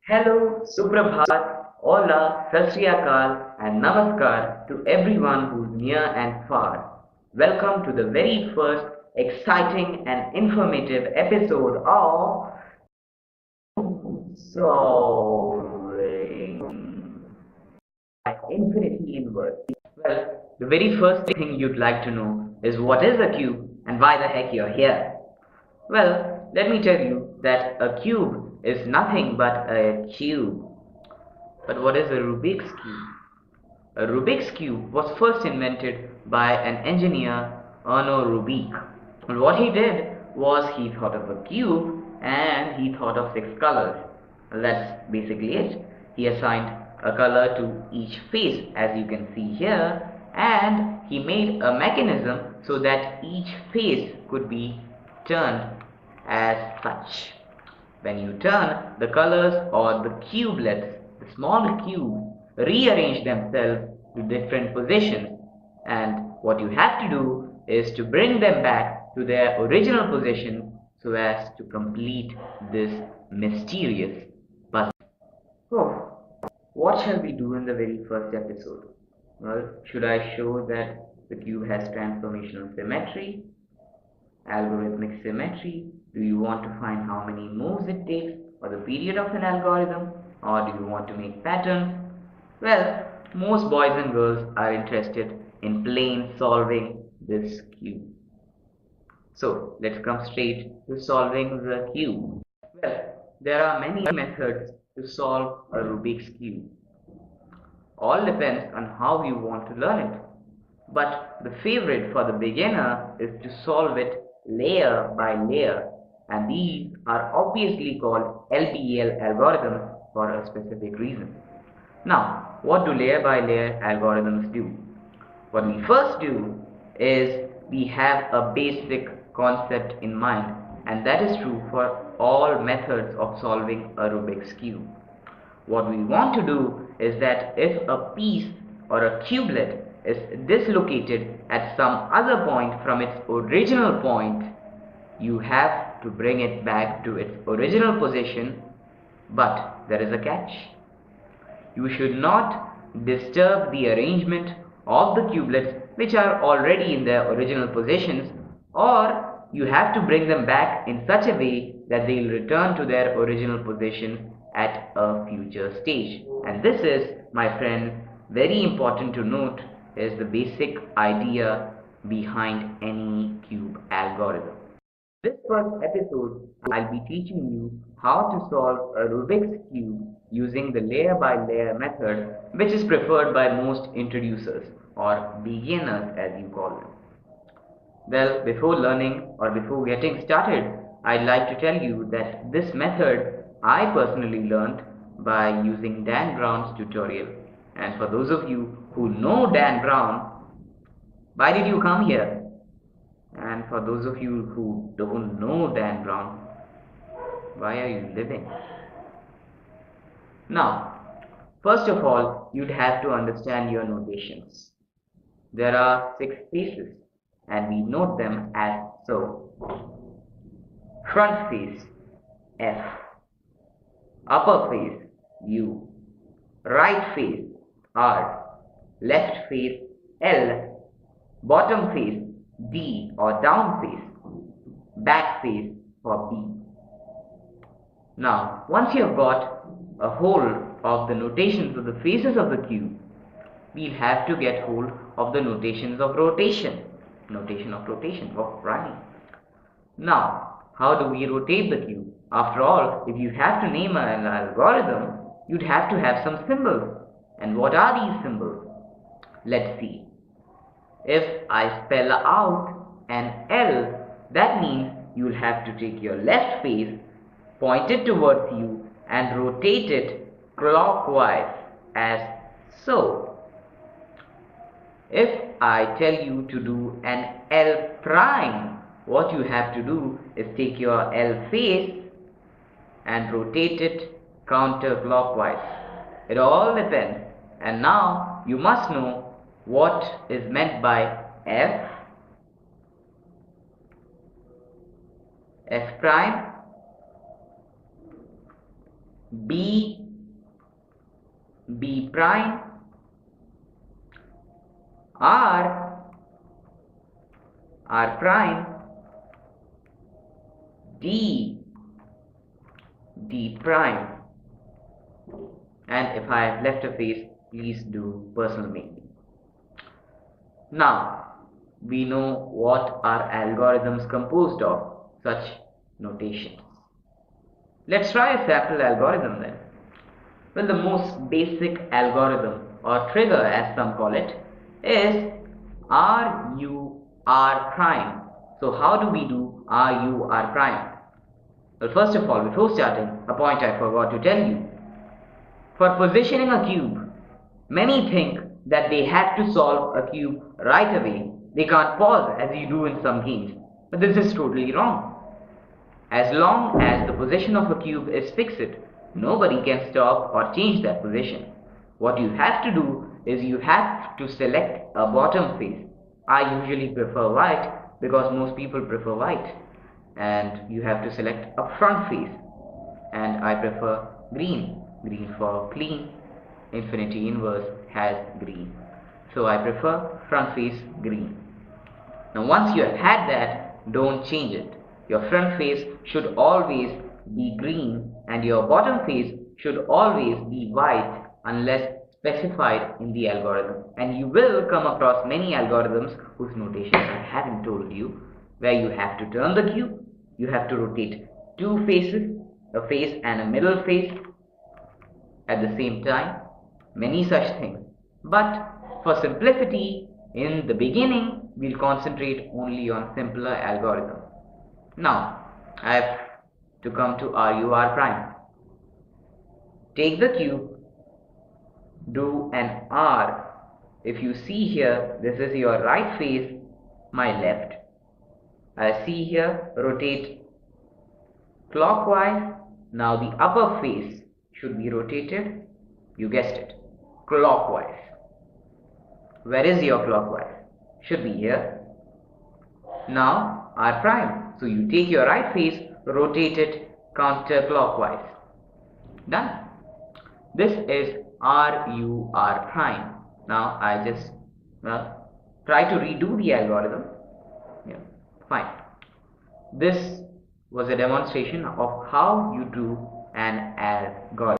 Hello, Suprabhat, Hola, Sat Sri Akal, and Namaskar to everyone who's near and far. Welcome to the very first exciting and informative episode of Solving by Infinity in Words. Well, the very first thing you'd like to know is what is a cube and why the heck you're here. Well, let me tell you that a cube is nothing but a cube. But what is a Rubik's Cube? A Rubik's Cube was first invented by an engineer, Erno Rubik. And what he did was he thought of a cube and he thought of six colors. Well, that's basically it. He assigned a color to each face, as you can see here, and he made a mechanism so that each face could be turned as such. When you turn, the colors or the cubelets, the small cubes, rearrange themselves to different positions, and what you have to do is to bring them back to their original position so as to complete this mysterious puzzle. So, what shall we do in the very first episode? Well, should I show that the cube has transformational symmetry, algorithmic symmetry? Do you want to find how many moves it takes or the period of an algorithm? Or do you want to make patterns? Well, most boys and girls are interested in plain solving this cube. So let's come straight to solving the cube. Well, there are many methods to solve a Rubik's cube. All depends on how you want to learn it. But the favorite for the beginner is to solve it layer by layer, and these are obviously called LBL algorithms for a specific reason. Now, what do layer by layer algorithms do? What we first do is we have a basic concept in mind, and that is true for all methods of solving a Rubik's cube. What we want to do is that if a piece or a cublet is dislocated at some other point from its original point, you have to bring it back to its original position, but there is a catch. You should not disturb the arrangement of the cubelets which are already in their original positions, or you have to bring them back in such a way that they will return to their original position at a future stage. And this is, my friend, very important to note, is the basic idea behind any cube algorithm. This first episode, I'll be teaching you how to solve a Rubik's Cube using the layer by layer method, which is preferred by most introducers or beginners as you call them. Well, before learning or before getting started, I'd like to tell you that this method I personally learned by using Dan Brown's tutorial. And for those of you who know Dan Brown, why did you come here? And for those of you who don't know Dan Brown, why are you living? Now, first of all, you'd have to understand your notations. There are six faces, and we note them as so. Front face, F. Upper face, U. Right face, R. Left face, L. Bottom face, D or down face. Back face for B. Now, once you have got a hold of the notations of the faces of the cube, we'll have to get hold of the notations of rotation. Notation of rotation, of running. Now, how do we rotate the cube? After all, if you have to name an algorithm, you'd have to have some symbols. And what are these symbols? Let's see. If I spell out an L, that means you'll have to take your left face, point it towards you, and rotate it clockwise as so. If I tell you to do an L prime, what you have to do is take your L face and rotate it counterclockwise. It all depends. And now you must know what is meant by F, F prime, B, B prime, R, R prime, D, D prime. And if I have left a face, please do personal making. Now, we know what are algorithms composed of, such notations. Let's try a sample algorithm then. Well, the most basic algorithm, or trigger as some call it, is RUR prime. So how do we do RUR prime? Well, first of all, before starting, a point I forgot to tell you. For positioning a cube, many think that they have to solve a cube right away. They can't pause as you do in some games. But this is totally wrong. As long as the position of a cube is fixed, nobody can stop or change that position. What you have to do is you have to select a bottom face. I usually prefer white because most people prefer white. And you have to select a front face. And I prefer green. Green for clean. Infinity inverse has green. So I prefer front face green. Now once you have had that, don't change it. Your front face should always be green and your bottom face should always be white unless specified in the algorithm. And you will come across many algorithms whose notations I haven't told you, where you have to turn the cube, you have to rotate two faces, a face and a middle face at the same time, many such things. But for simplicity, in the beginning, we'll concentrate only on simpler algorithm. Now, I have to come to RUR prime. Take the cube, do an R. If you see here, this is your right face, my left. I see here, rotate clockwise. Now the upper face should be rotated, you guessed it, clockwise. Where is your clockwise? Should be here. Now R prime. So you take your right face, rotate it counterclockwise. Done. This is RUR prime. Now I just try to redo the algorithm. Yeah, fine. This was a demonstration of how you do an algorithm.